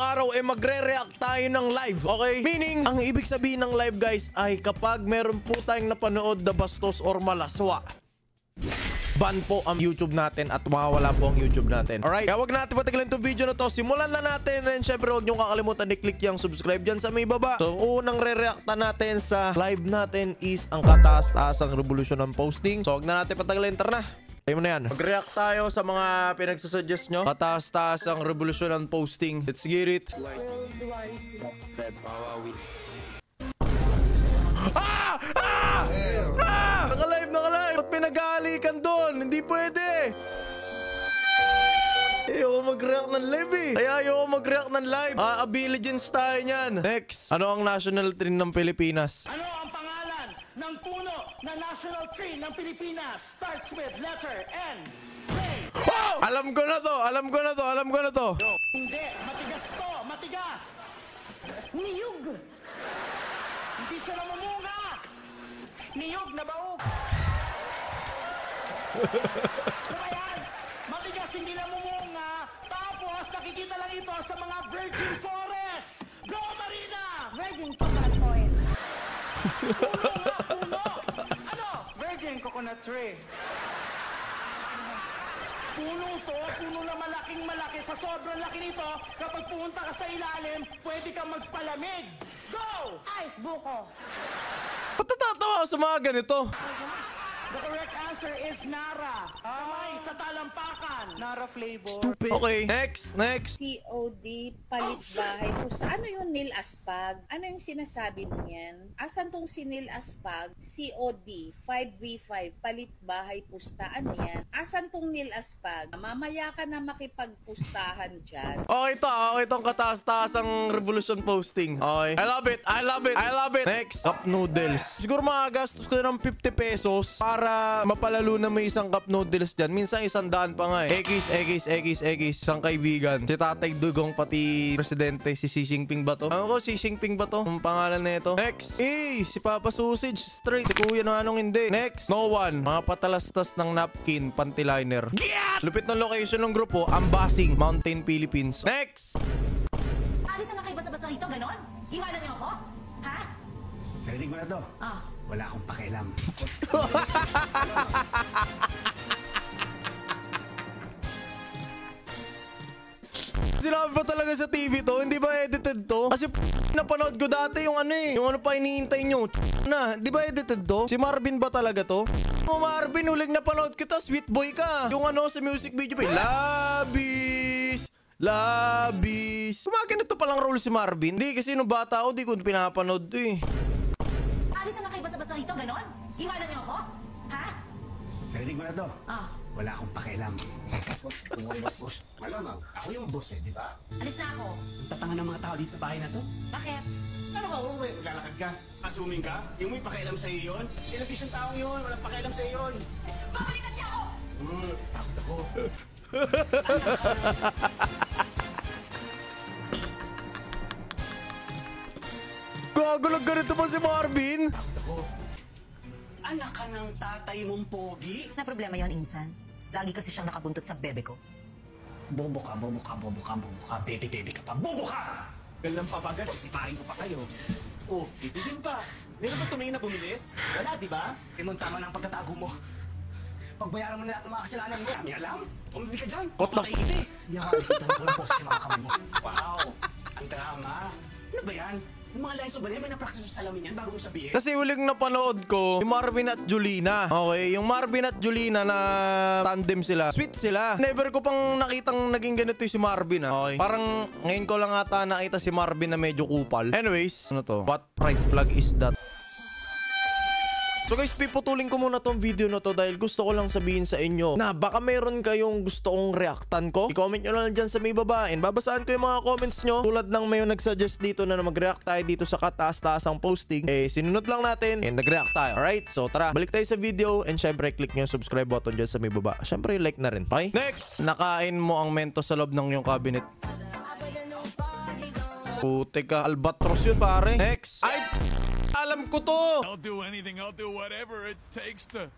ngayong araw ay magre-react tayo ng live, okay? Meaning, ang ibig sabihin ng live guys ay kapag meron po tayong napanood na bastos or malaswa, ban po ang YouTube natin at mawawala po ang YouTube natin. Alright? Kaya wag natin patagalin itong video na to. Simulan na natin. And syempre huwag nyo kakalimutan i-click yung subscribe dyan sa may baba. So unang re-reacta natin sa live natin is ang kataas-taasang revolusyon ng posting. So wag na natin patagalin. Tara na. Tayo mo na yan. Mag-react tayo sa mga pinagsusuggest nyo. Kataas-taasang revolusyon ng posting. Let's get it. Ah! Ah! Ah! Naka-live! Ba't pinag-aalikan doon? Hindi pwede! Ayoko mag-react ng live eh. Kaya ayoko mag-react ng live. Abiligens tayo niyan. Next. Ano ang national tree ng Pilipinas? Ano ang pangalan ng puno na national tree ng Pilipinas? Starts with letter N. Ray. Oh! Alam ko na to. Hindi. Matigas to. Matigas. Niyog. Hindi siya namumunga. Niyog na baog. Diba yan? Matigas, hindi namumunga. Tapos nakikita lang ito sa mga virgin forest. Go, Marina! Virgin coconut oil. Puno nga, puno. Ano? Virgin coconut tree. Puno to, puno na malaking malaki. Sa sobrang laki nito, kapag pumunta ka sa ilalim, pwede kang magpalamig. Go! Ice buko. Ba't natatawa ako sa mga ganito? The correct answer is Nara. Kamay sa talampakan. Nara flavor. Stupid. Okay, next. COD, palit bahay. Pusta. Ano yung Nil Aspag? Ano yung sinasabi mo yan? Asan tong si Nil Aspag? COD, 5v5, palit bahay, pusta. Ano yan? Asan tong Nil Aspag? Mamaya ka na makipagpustahan dyan. Okay itong kataas-taasang revolution posting. Okay. I love it. Next. Cup noodles. Siguro magagastos ko na ng 50 pesos para mapalalo na may isang cup noodles dyan. Minsan 100 pa nga eh. X. Isang kaibigan. Si Tatay Dugong pati presidente. Si Xi Jinping ba to? Ano ko? Xi Jinping ba to? Ang pangalan na ito. Next. Si Papa Sausage. Straight. Si Kuya na anong hindi. Next. No one. Mga patalastas ng napkin. Panty liner. Yeah! Lupit ng location ng grupo. Ambasing. Mountain, Philippines. Next. Alis na kayo basta-basta rito, ganon? Iwanan niyo ako? Ha? Narinig mo na to? Ah. Wala akong pakialam. Sinabi pa talaga sa TV to? Hindi ba edited to? Kasi napanood ko dati yung ano eh. Yung ano pa hinihintay nyo. Na, di ba edited to? Si Marvin ba talaga to? Oh Marvin, huling napanood kita. Sweet boy ka. Yung ano sa music video pa. Labis. Kumaganito palang role si Marvin. Hindi kasi nung bata ako, di ko pinapanood to eh. Alis na kayo basta-basta rito, ganon? Iwanan niyo ako? Ha? Narinig mo na to? Ah. Wala akong pakialam. Boss. Malamang, ako yung boss eh, di ba? Alis na ako. Tatangan ng mga tao dito sa bahay na to. Bakit? Ano ka, uwi? Maglalakad ka? Assuming ka? Yung may pakialam sa'yo yun? Sinabis yung taong yun, walang pakialam sa'yo yun. Babalikan niya ako! Takot ako. Gagulag ganito pa si Marvin? Takot ako. Anak ka ng tatay mong pogi? Na problema yon Insan. Lagi kasi siyang nakabuntot sa bebe ko. Bobo ka. Bebe ka pa. Bobo ka! Gandang pabagal, sisipahin ko pa kayo. Oh, titigil pa. Meron ba tumingin na bumilis? Wala, di ba? Timon, tama na ang pagkatago mo. Pagbayaran mo na lahat ng mga kasalanan mo. Kami alam. Tumibig ka dyan. What the Papatay kita eh. Hindi ako nakikita ng walang boss sa mga kamay mo. Wow, ang drama. Ano ba yan? Yung mga lines mo ba yan? May na-practice sa salamin yan bago mo sabihin? Kasi huling napanood ko, yung Marvin at Julina. Okay, yung Marvin at Julina na tandem sila. Sweet sila. Never ko pang nakitang naging ganito yung si Marvin. Okay. Parang ngayon ko lang ata nakita si Marvin na medyo kupal. Anyways, ano to? What pride flag is that? So guys, piputulin ko muna tong video na to dahil gusto ko lang sabihin sa inyo na baka meron kayong gusto kong reactan ko. I-comment nyo lang dyan sa may baba and babasaan ko yung mga comments nyo. Tulad ng may nag-suggest dito na mag-react tayo dito sa kataas-taasang posting. Sinunod lang natin and nag-react tayo. Alright? So tara, balik tayo sa video and syempre click nyo yung subscribe button dyan sa may baba. Syempre like na rin. Okay? Next! Nakain mo ang Mentos sa loob ng yung cabinet. Putik ka. Albatros yun pare. Next! Ay! Alam ko to! I'll do anything, I'll do whatever it takes to...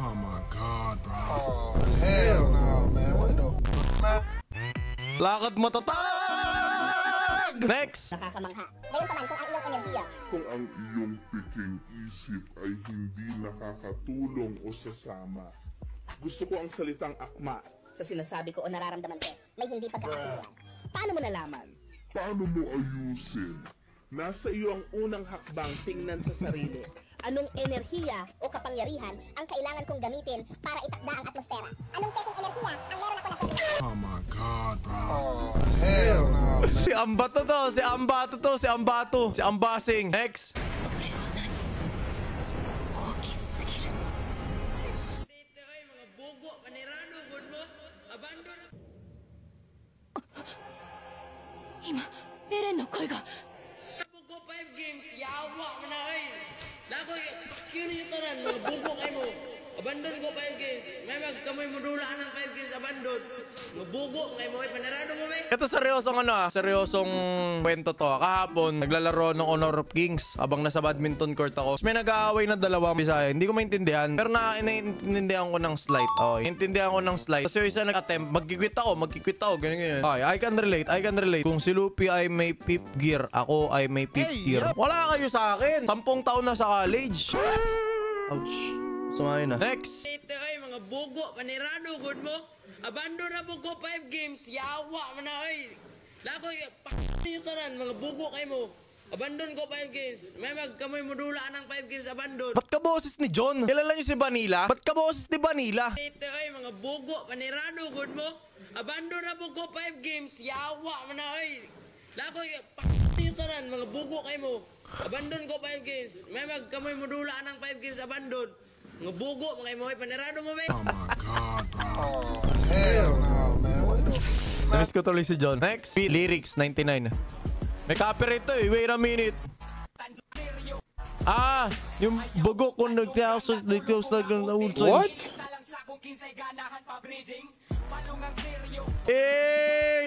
Oh my God, bro. Oh, hell no, man. What the f, man? Lakad matatag! Next! Nakakamangha. Ngayon pa man kung ang iyong enerhiya Kung ang iyong piking isip ay hindi nakakatulong o sasama. Gusto ko ang salitang akma. sa sinasabi ko o nararamdaman ko may hindi pagkakasunduan. Paano mo nalaman? Paano mo ayusin? Nasa iyo ang unang hakbang tingnan sa sarili. Anong enerhiya o kapangyarihan ang kailangan kong gamitin para itakda ang atmosfera? Anong peking enerhiya ang meron ako na pwede? Oh my God, bro. Si Ambato to, si Ambato to, si Ambato, si Ambasing. Next. Abandon ko 5 games. May magkamoy modula ng 5 games abandon. Mabugo kay mo panarado mo ba? Ito seryosong seryosong kwento to. Kahapon, naglalaro ng Honor of Kings habang nasa badminton court ako. May nag-aaway na dalawang Bisaya. Hindi ko maintindihan. Pero naiintindihan ko ng slight. Intindihan ko ng slight. Kasi yung isa nag-attempt, magkikwit ako. Ganyan. Okay, I can relate. Kung si Luffy ay may fifth gear, ako ay may fifth gear. Wala kayo sa akin. 10 taon na sa college. Ouch. Sumayin na. Next! Ito ay mga bugo, panirado, good mo. Abandon na po ko 5 games, yawa mo na ay. Lako, nyo tanan, mga bugo kayo mo. Abandon ko 5 games. May magkamoy modula ng 5 games, abandon. Ba't ka boses ni John? Kilala niyo si Vanilla? Ba't ka boses ni Vanilla? Ito ay mga bugo, panirado, good mo. Abandon na po ko 5 games, yawa mo na ay. Lako, nyo tanan, mga bugo kayo mo. Abandon ko 5 games. May magkamoy modula ng 5 games, abandon. Mga bugo, mga imoy, panirado mo ba? Oh my God, bro. Oh, hell no, man. What the fuck? Namiss ko tuloy si John. Next, lyrics 99. May copyright to eh. Wait a minute. Yung bugo kung nagtiyaw What?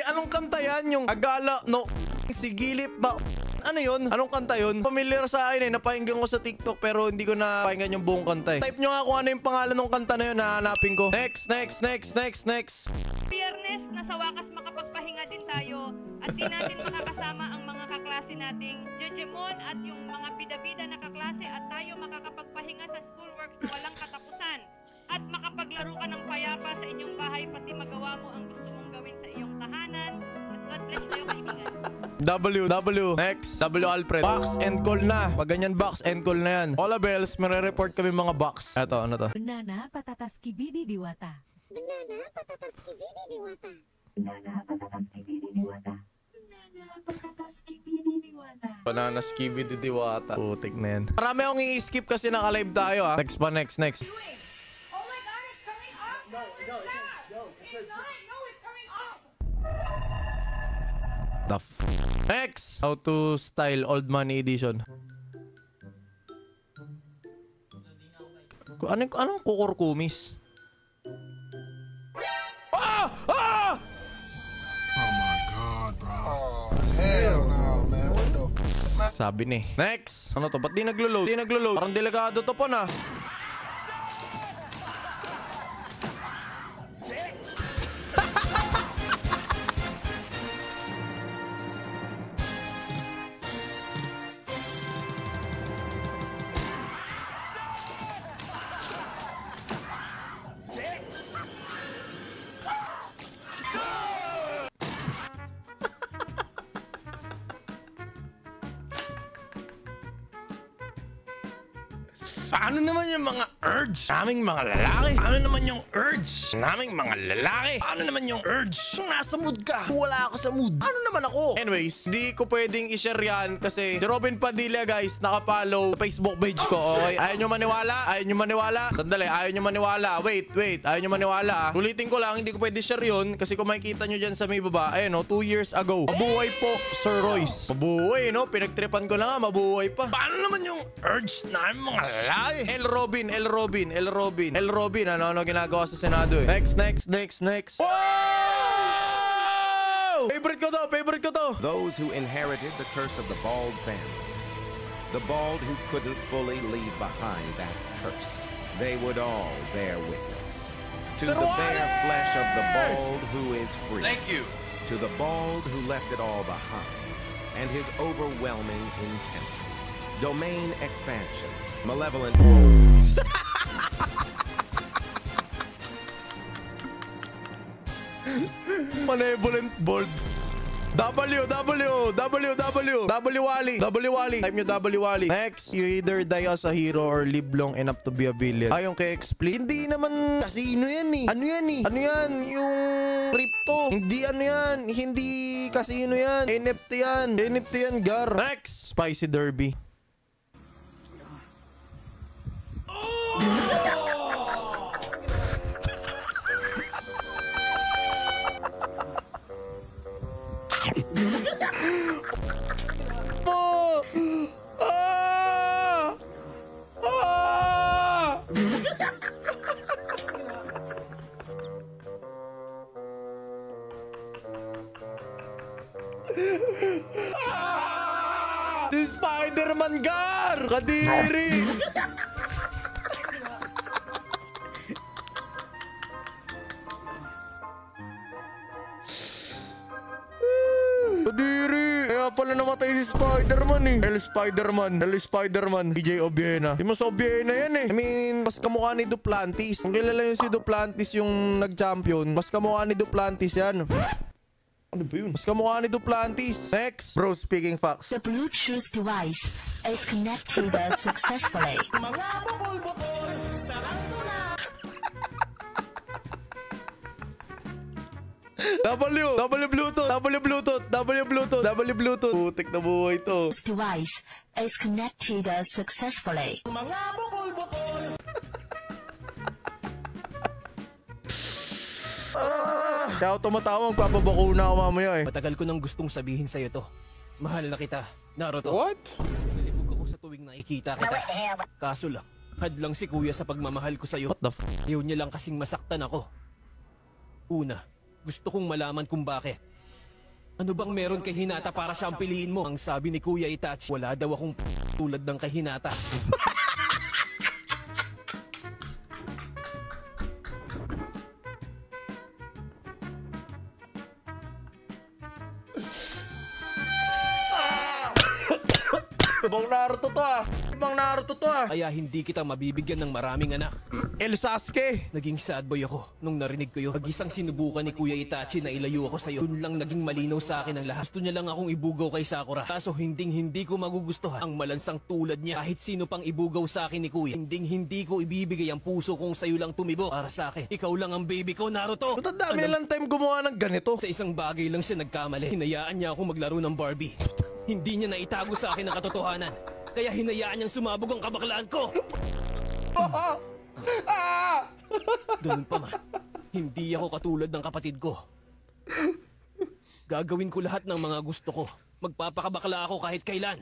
Anong kanta yan? Yung Agala, no, Sigilip ba? Ano yun? Anong kanta yun? Familiar sa akin eh. Napahinggan ko sa TikTok pero hindi ko napahinggan yung buong kanta eh. Type nyo nga kung ano yung pangalan ng kanta na yun. Hahanapin ko. Next. Fairness, nasa wakas makapagpahinga din tayo at di natin makakasama ang mga kaklase nating Jejemon at yung mga bida-bida na kaklase at tayo makakapagpahinga sa schoolworks na walang katapusan at makapaglaro ka ng payapa sa inyong bahay pati magawa mo ang gusto mong gawin sa iyong tahanan. At God bless tayo kaibigan. W. Next. W Alfred. Box and call na. Pag ganyan box and call na yan. Ola Bells, report kami mga box. Eto, ano to? Banana, patatas, kibidi, diwata. Banana, patatas, kibidi, diwata. Banana, skibidi, diwata. Putik na yan. Marami akong i-skip kasi naka-live tayo ha. Next pa, next. Oh my God, it's coming off! No, it's coming off! The Next! How to style old money edition. Anong kukurkumis? Oh my God, bro. Oh, hell no, man. What the fuck? Sabi ni. Next! Ano to? Ba't di naglo-load? Parang delikado to po na. Paano naman yung mga urge naming mga lalaki? Paano naman yung urge naming mga lalaki? Paano naman yung urge? Kung nasa mood ka, wala ako sa mood. Ano naman ako? Anyways, hindi ko pwedeng i-share yan kasi si Robin Padilla guys, nakapollow sa Facebook page ko. Okay? Ayaw nyo maniwala? Sandali, ayaw nyo maniwala. Wait. Ayaw nyo maniwala. Ulitin ko lang, hindi ko pwede share yun kasi kung makikita nyo dyan sa may baba, ayun no, 2 years ago. Mabuhay po, Sir Royce. Mabuhay no, pinagtripan ko na nga, mabuhay pa. Paano naman yung urge namin mga lalaki? El Robin, ano ginagawa sa Senado eh. Next. Wow! Favorite ko to. Those who inherited the curse of the bald family. The bald who couldn't fully leave behind that curse. They would all bear witness to the bare flesh of the bald who is free. Thank you. to the bald who left it all behind and his overwhelming intensity. Domain expansion, malevolent... Malevolent bold. W Wally. Type nyo W Wally. Next, you either die as a hero or live long enough to be a villain. Ayon kay Explain, hindi naman casino yan eh. Ano yan? Yung crypto. Hindi ano yan. Hindi casino yan. NFT yan, Gar. Next, Spicy Derby. Si Spider-Man, Gar! Kadiri! Kadiri! Kaya pala namatay si Spider-Man eh. El Spider-Man. DJ Obiena. Di mo sa Obiena yan eh. I mean, mas kamukha ni Duplantis. Kung kilala yun si Duplantis yung nag-champion, mas kamukha ni Duplantis yan. Ano ba yun? Mas kamukha ni Duplantis. Next. Bro, speaking facts. The Bluetooth device is connected successfully. Mga bukol-bukol, sarado na! W Bluetooth. Putik na buhay to. Device is connected successfully. Mga bukol-bukol. Kaya ako tumatawang, papabakuna ako mamaya eh. Matagal ko nang gustong sabihin sa'yo to. Mahal na kita, Naruto. What? Nalibog ako sa tuwing nakikita kita. Kaso lang, hadlang si kuya sa pagmamahal ko sa'yo. What the f***? Ayaw niya lang kasing masaktan ako. Una, gusto kong malaman kung bakit. Ano bang meron kay Hinata para siyang piliin mo? Ang sabi ni Kuya Itachi, wala daw akong tulad ng kay Hinata. Ibang Naruto to ah. Kaya hindi kita mabibigyan ng maraming anak. El Sasuke. Naging sad boy ako nung narinig ko yun. Mag-isang sinubukan ni Kuya Itachi na ilayo ako sa'yo. Doon lang naging malinaw sa akin ang lahat. Gusto niya lang akong ibugaw kay Sakura. Kaso hindi ko magugustuhan ang malansang tulad niya. Kahit sino pang ibugaw sa akin ni Kuya. Hindi ko ibibigay ang puso kong sa'yo lang tumibo. Para sa akin, ikaw lang ang baby ko, Naruto. Ba't ang dami lang time gumawa ng ganito? Sa isang bagay lang siya nagkamali. Hinayaan niya ako maglaro ng Barbie. Hindi niya naitago sa akin ang katotohanan. Kaya hinayaan niyang sumabog ang kabaklaan ko. Ganun pa man, hindi ako katulad ng kapatid ko. Gagawin ko lahat ng mga gusto ko. Magpapakabakla ako kahit kailan.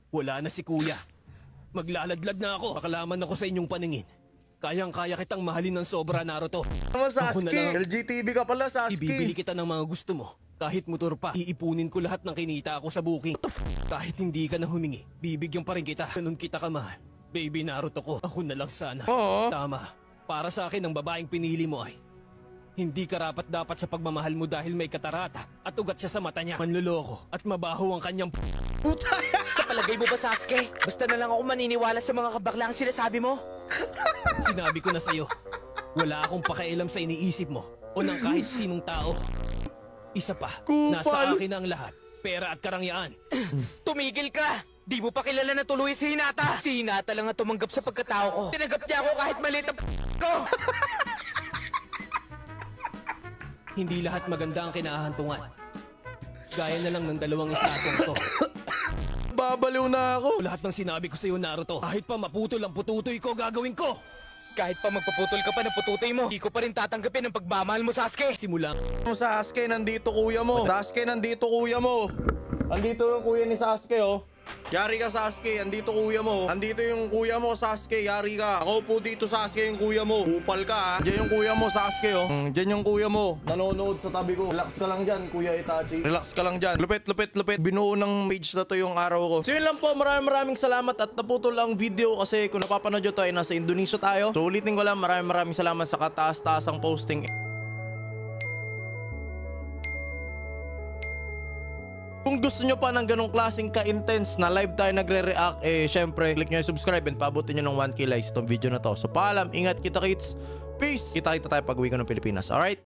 Wala na si Kuya. Maglalaglag na ako. Pakalaman ako sa inyong paningin. Kayang-kaya kitang mahalin ng sobra, Naruto. Naman Sasuke, LGTV ka pala, Sasuke. Ibibili kita ng mga gusto mo. Kahit motor pa, iipunin ko lahat ng kinita ako sa booking. Kahit hindi ka na humingi, bibigyan pa rin kita. Ganun kita kamahal. Baby Naruto ko, ako na lang sana. Oo. Tama. Para sa akin, ang babaeng pinili mo ay hindi karapat-dapat sa pagmamahal mo dahil may katarata at ugat siya sa mata niya. Manloloko at mabaho ang kanyang Sa palagay mo ba, Sasuke? Basta na lang ako maniniwala sa mga kabaklang sinasabi mo. Sinabi ko na sa'yo, wala akong pakialam sa iniisip mo o ng kahit sinong tao. Isa pa, nasa akin ang lahat. Pera at karangyaan. Tumigil ka! Di mo pa kilala na tuloy si Hinata. Si Hinata lang ang tumanggap sa pagkatao ko. Tinanggap niya ako kahit maliit ang ko. Hindi lahat maganda ang kinahahantungan. Gaya na lang ng dalawang estatong to. Babaliw na ako. Lahat ng sinabi ko sa iyo, Naruto, kahit pa maputol ang pututoy ko, gagawin ko. Kahit pa magpaputol ka pa ng pututoy mo, di ko pa rin tatanggapin ang pagmamahal mo, Sasuke. Simula. Sasuke, nandito kuya mo. Sasuke, nandito kuya mo. Andito yung kuya ni Sasuke, oh. Yari ka, Sasuke. Andito kuya mo. Andito yung kuya mo, Sasuke. Yari ka. Ako po dito, Sasuke, yung kuya mo. Upal ka, ha. Diyan yung kuya mo, Sasuke, oh. Diyan yung kuya mo. Nanonood sa tabi ko. Relax ka lang dyan, Kuya Itachi. Relax ka lang dyan. Lupit. Binuo ng page na to yung araw ko. So yun lang po. Maraming salamat at naputol ang video kasi kung napapanood nyo to ay nasa Indonesia tayo. So ulitin ko lang. Maraming salamat sa kataas-taasang posting. Kung gusto nyo pa ng ganong klaseng ka-intense na live tayo nagre-react, syempre, click nyo yung subscribe and paabutin nyo ng 1K likes itong video na to. So paalam, ingat kita kits. Peace! Kita tayo pag uwi ko ng Pilipinas. Alright?